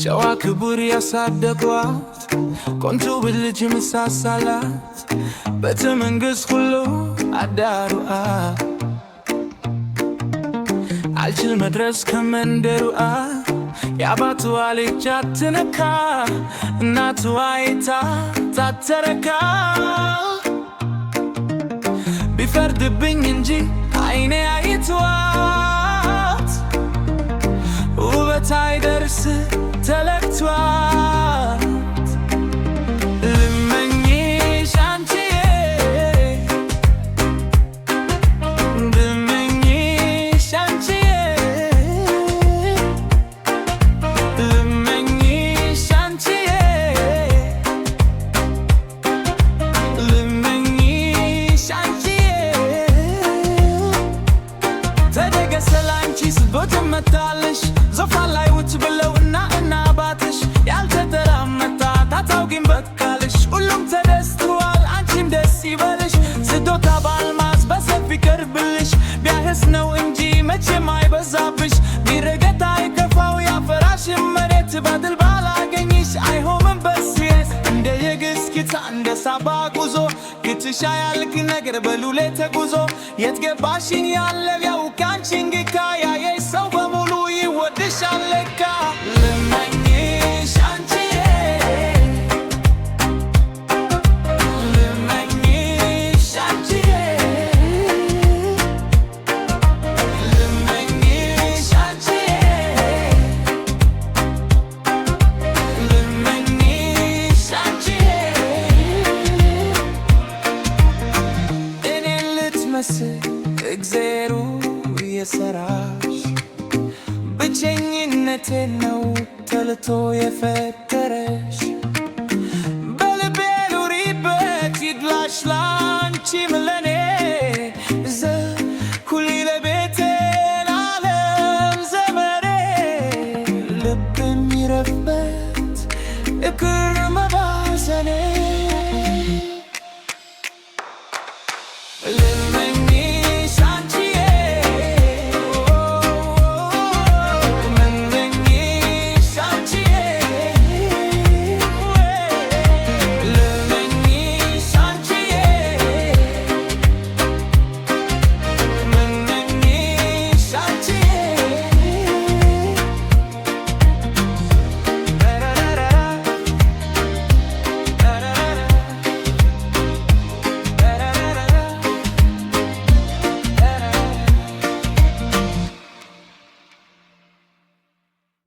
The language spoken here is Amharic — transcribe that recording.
ጨዋ ክቡር ያሳደጓት ቆንጆ ልጅ ምሳሳላት ቤተ መንግሥት ሁሉ አዳሩአ አልችል መድረስ ከመንደሩአ የአባትዋ ልጅ አትነካ እናትዋ አይታ ታተረካ ቢፈርድብኝ እንጂ አይኔ አይቷት ውበት አይደርስ ተለክቷት ልመኝሽ አንቺዬ ልመኝሽ አንቺዬ ልመኝሽ አንቺዬ ልመኝሽ አንቺዬ ተደገሰ ላንቺ ስቦት መታለሽ ዞፋን ላይ ውት ብለውና አባትሽ ያልተተራመታ ታታውቂም በቃልሽ ሁሉም ተደስተዋል አንቺም ደስ ይበልሽ ስጦታ ባልማዝ በሰፊ ቀርብልሽ ቢያህስ ነው እንጂ መቼም አይበዛብሽ ቢረገጥ አይከፋው ያፈራሽም መሬት በድል ባላገኝሽ አይሆንም በስሜት እንደ የግስኪታ እንደ ሳባ ጉዞ ግትሻ ያልክ ነገር በሉሌ ተጉዞ የት ገባሽኝ ያለው ያው ካንቺን ግካ ያየሽ ሰው በሙሉ ይወድሻል ለካ ልመኝሽ አንቺዬ ልመኝሽ አንቺዬ ልመኝሽ አንቺዬ ልመኝሽ አንቺዬ እኔን ልትመስል እግዜሩ የሰራሽ ብቸኝነቴን ነው ተልቶ የፈጠረሽ